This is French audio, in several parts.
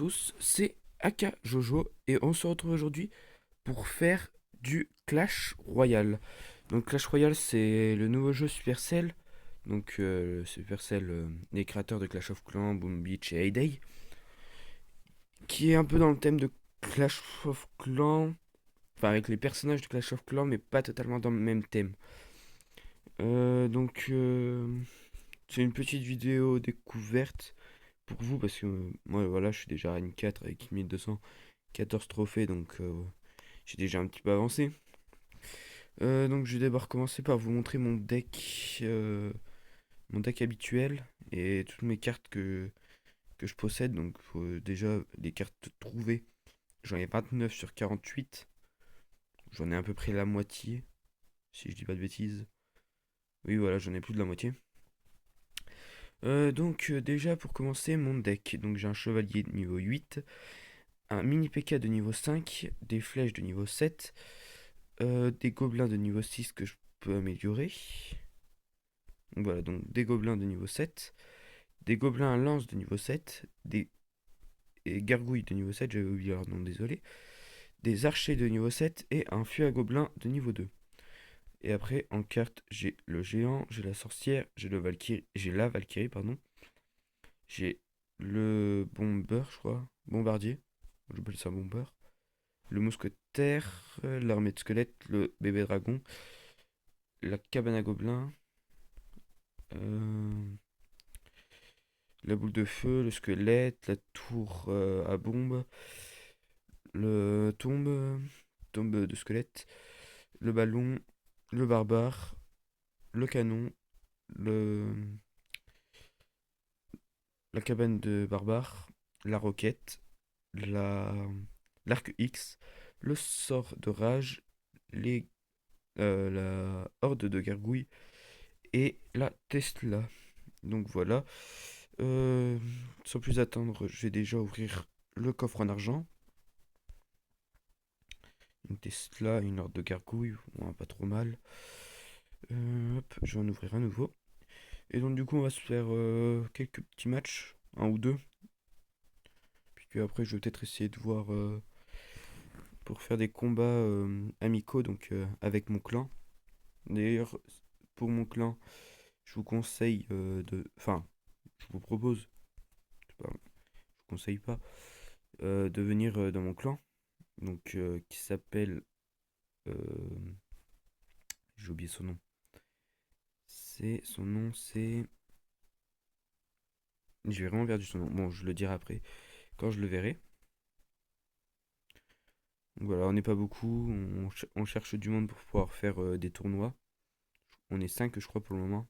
tous, c'est Aka Jojo et on se retrouve aujourd'hui pour faire du Clash Royale. Donc Clash Royale c'est le nouveau jeu Supercell. Donc Supercell, les créateurs de Clash of Clans, Boom Beach et Hay qui est un peu dans le thème de Clash of Clans, enfin avec les personnages de Clash of Clans mais pas totalement dans le même thème. Donc c'est une petite vidéo découverte pour vous parce que moi voilà je suis déjà à N 4 avec 1214 trophées donc j'ai déjà un petit peu avancé. Donc je vais d'abord commencer par vous montrer mon deck habituel et toutes mes cartes que je possède. Donc déjà les cartes trouvées, j'en ai 29 sur 48. J'en ai à peu près la moitié, si je dis pas de bêtises. Oui voilà, j'en ai plus de la moitié. Donc déjà pour commencer mon deck, donc j'ai un chevalier de niveau 8, un mini PK de niveau 5, des flèches de niveau 7, des gobelins de niveau 6 que je peux améliorer. Donc voilà, donc des gobelins de niveau 7, des gobelins à lance de niveau 7, des gargouilles de niveau 7, j'avais oublié leur nom, désolé, des archers de niveau 7 et un fût à gobelins de niveau 2. Et après, en carte, j'ai le géant, j'ai la sorcière, j'ai la Valkyrie, pardon, j'ai le bomber, je crois, bombardier, j'appelle ça bomber, le mousquetaire, l'armée de squelettes, le bébé dragon, la cabane à gobelins, euh, la boule de feu, le squelette, la tour à bombe, le tombe de squelette, le ballon, le barbare, le canon, le, la cabane de barbare, la roquette, la, l'arc X, le sort de rage, la horde de gargouilles et la Tesla. Donc voilà. Euh, Sans plus attendre, je vais déjà ouvrir le coffre en argent. Une Tesla, une horde de gargouilles, ouais, pas trop mal. Hop, je vais en ouvrir un nouveau. Et donc du coup on va se faire quelques petits matchs, un ou deux. Puis après je vais peut-être essayer de voir pour faire des combats amicaux donc avec mon clan. D'ailleurs pour mon clan je vous conseille Enfin je vous propose, je vous conseille pas, de venir dans mon clan. Donc qui s'appelle... euh, j'ai oublié son nom. C'est... J'ai vraiment perdu son nom. Bon, je le dirai après, quand je le verrai. Donc voilà, on n'est pas beaucoup. On cherche du monde pour pouvoir faire des tournois. On est 5 je crois, pour le moment.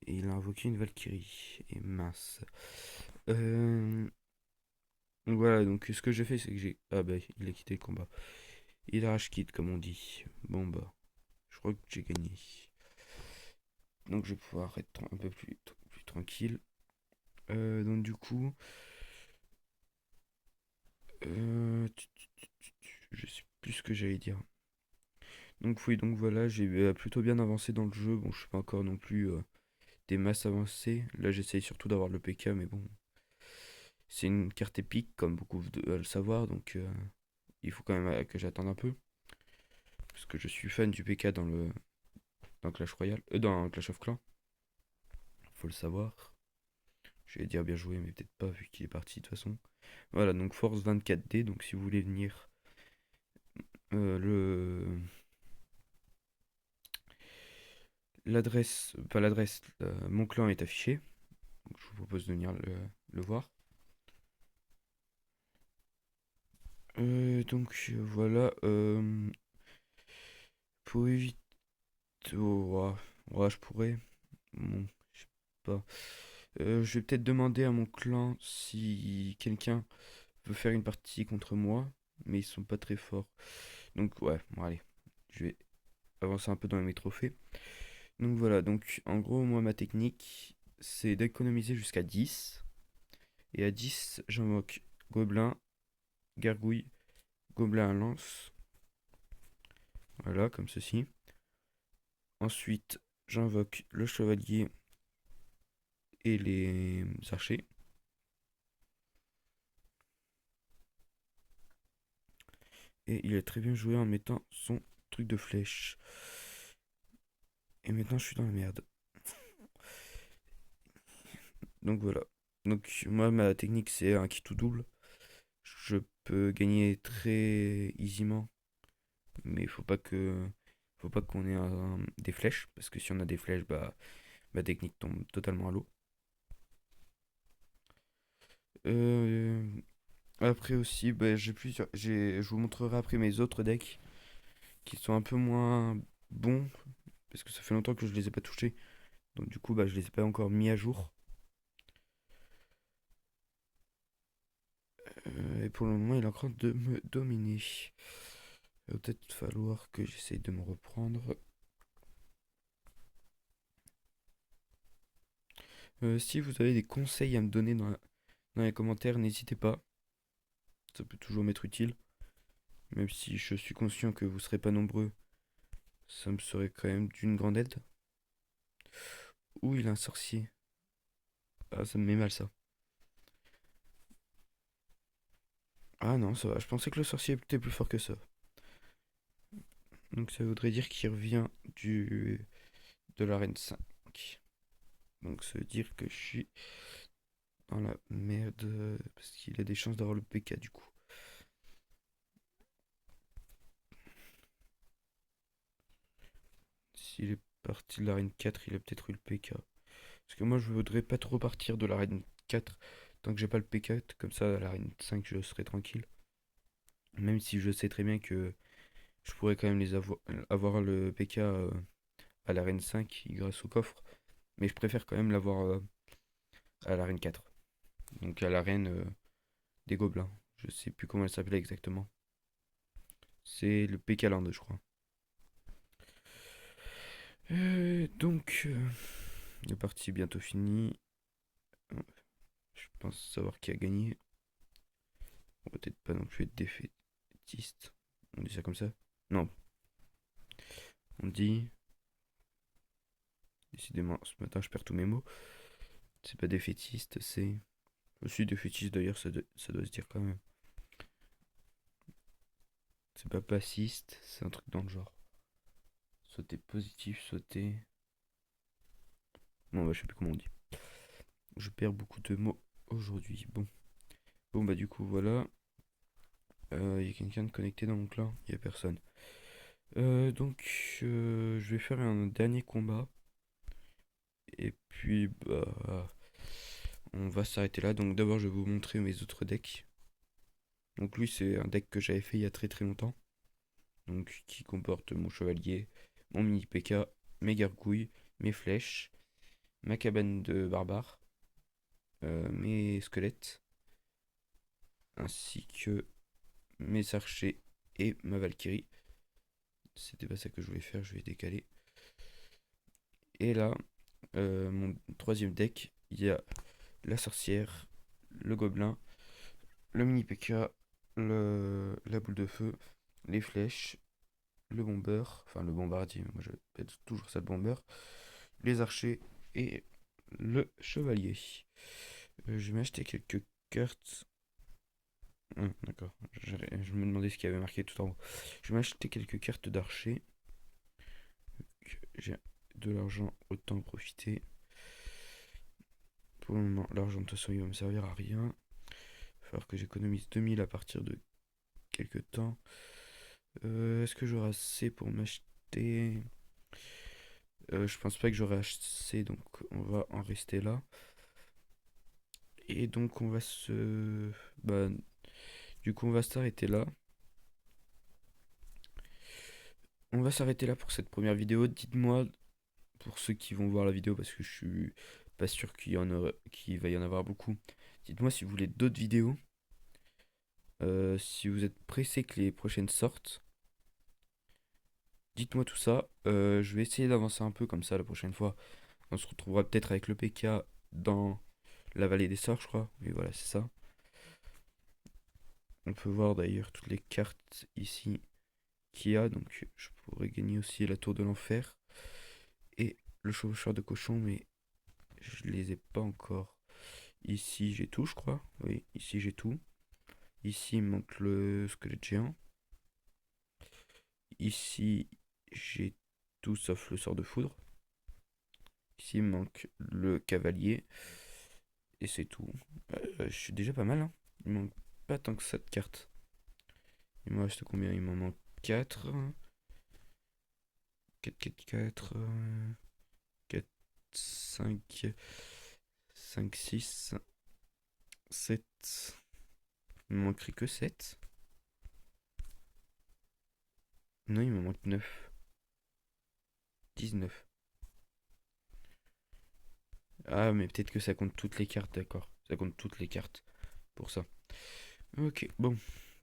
Et il a invoqué une Valkyrie. Et mince. Euh, donc voilà, donc ce que j'ai fait, c'est que j'ai... Ah bah, il a quitté le combat. Il rage quitte, comme on dit. Bon bah, je crois que j'ai gagné. Donc je vais pouvoir être un peu plus tranquille. Donc du coup... Je sais plus ce que j'allais dire. Donc oui, donc voilà, j'ai plutôt bien avancé dans le jeu. Bon, je suis pas encore non plus des masses avancées. Là, j'essaye surtout d'avoir le PK, mais bon, c'est une carte épique, comme beaucoup doivent le savoir, donc il faut quand même que j'attende un peu. Parce que je suis fan du PK dans Clash Royale, dans Clash of Clans, faut le savoir. Je vais dire bien joué, mais peut-être pas vu qu'il est parti de toute façon. Voilà, donc force 24D, donc si vous voulez venir, le l'adresse, pas l'adresse, mon clan est affiché. Donc je vous propose de venir le voir. Voilà. Pour éviter. Oh, ouais, ouais, je pourrais. Bon, je sais pas. Je vais peut-être demander à mon clan si quelqu'un veut faire une partie contre moi. Mais ils sont pas très forts. Donc, ouais, bon, allez. Je vais avancer un peu dans mes trophées. Donc, voilà. Donc, en gros, moi, ma technique, c'est d'économiser jusqu'à 10. Et à 10, j'invoque gobelin, gargouille, gobelin à lance. Voilà, comme ceci. Ensuite, j'invoque le chevalier et les archers. Et il a très bien joué en mettant son truc de flèche. Et maintenant je suis dans la merde. Donc voilà. Donc moi ma technique c'est un qui tout double. Je peux gagner très aisément, mais faut pas qu'on ait des flèches, parce que si on a des flèches, bah ma technique tombe totalement à l'eau. Euh, Après aussi, bah, je vous montrerai après mes autres decks qui sont un peu moins bons, parce que ça fait longtemps que je les ai pas touchés. Donc du coup, bah, je les ai pas encore mis à jour. Et pour le moment, il est en train de me dominer. Il va peut-être falloir que j'essaye de me reprendre. Si vous avez des conseils à me donner dans les commentaires, n'hésitez pas. Ça peut toujours m'être utile. Même si je suis conscient que vous serez pas nombreux, ça me serait quand même d'une grande aide. Ouh, il a un sorcier. Ah, ça me met mal ça. Ah non, ça va. Je pensais que le sorcier était plus fort que ça. Donc ça voudrait dire qu'il revient de l'arène 5. Donc ça veut dire que je suis dans la merde. Parce qu'il a des chances d'avoir le PK du coup. S'il est parti de l'arène 4, il a peut-être eu le PK. Parce que moi je voudrais pas trop partir de l'arène 4 tant que j'ai pas le PK. Comme ça, à l'arène 5, je serai tranquille. Même si je sais très bien que je pourrais quand même avoir le PK à l'arène 5 grâce au coffre. Mais je préfère quand même l'avoir à l'arène 4. Donc à l'arène des gobelins. Je sais plus comment elle s'appelait exactement. C'est le PK Land, je crois. La partie est bientôt finie. Je pense savoir qui a gagné. On va peut-être pas non plus être défaitiste. On dit ça comme ça? Non. On dit. Décidément, ce matin je perds tous mes mots. C'est pas défaitiste, c'est. Je suis défaitiste d'ailleurs, ça doit se dire quand même. C'est pas passiste, c'est un truc dans le genre. Sauter positif, sauter. Non, bah, je sais plus comment on dit. Je perds beaucoup de mots aujourd'hui. Bon. Bon, bah, du coup, voilà. Il y a quelqu'un de connecté dans mon clan. Il y a personne. Je vais faire un dernier combat. Et puis, bah, on va s'arrêter là. Donc, d'abord, je vais vous montrer mes autres decks. Donc, lui, c'est un deck que j'avais fait il y a très très longtemps. Donc, qui comporte mon chevalier, mon mini PK, mes gargouilles, mes flèches, ma cabane de barbare, mes squelettes, ainsi que mes archers et ma Valkyrie. C'était pas ça que je voulais faire, je vais décaler. Et là, mon troisième deck, il y a la sorcière, le gobelin, le mini PK, la boule de feu, les flèches, le bombeur, enfin le bombardier, moi je répète toujours ça le bombeur, les archers et le chevalier. Je vais m'acheter quelques cartes. D'accord, je me demandais ce qu'il y avait marqué tout en haut. Je vais m'acheter quelques cartes d'archer. J'ai de l'argent, autant en profiter. Pour le moment, l'argent de toute façon il va me servir à rien. Il va falloir que j'économise 2000 à partir de quelques temps. Est-ce que j'aurai assez pour m'acheter? Je pense pas que j'aurai assez, donc on va en rester là. Et donc on va se... Bah, du coup on va s'arrêter là. On va s'arrêter là pour cette première vidéo. Dites-moi, pour ceux qui vont voir la vidéo, parce que je suis pas sûr qu'il va y en avoir beaucoup. Dites-moi si vous voulez d'autres vidéos. Si vous êtes pressé que les prochaines sortent. Dites-moi tout ça. Je vais essayer d'avancer un peu comme ça la prochaine fois. On se retrouvera peut-être avec le PK dans la vallée des sorts, je crois. Oui, voilà, c'est ça. On peut voir d'ailleurs toutes les cartes ici qu'il y a. Donc je pourrais gagner aussi la tour de l'enfer. Et le chevaucheur de cochon, mais je les ai pas encore. Ici j'ai tout, je crois. Oui, ici j'ai tout. Ici il me manque le squelette géant. ici, j'ai tout sauf le sort de foudre. Ici, il me manque le cavalier. Et c'est tout. Je suis déjà pas mal, hein. Il me manque pas tant que ça de cartes. Il me reste combien? Il m'en manque 4. 4, 4, 4, 4, 5, 5, 6, 7. Il me manquerait que 7. Non, il me manque 9. 19. Ah, mais peut-être que ça compte toutes les cartes, d'accord. Ça compte toutes les cartes pour ça. Ok, bon.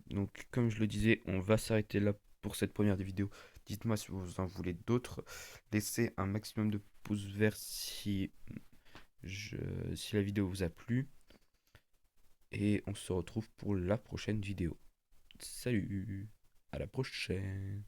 Donc, comme je le disais, on va s'arrêter là pour cette première vidéo. Dites-moi si vous en voulez d'autres. Laissez un maximum de pouces verts si la vidéo vous a plu. Et on se retrouve pour la prochaine vidéo. Salut, à la prochaine.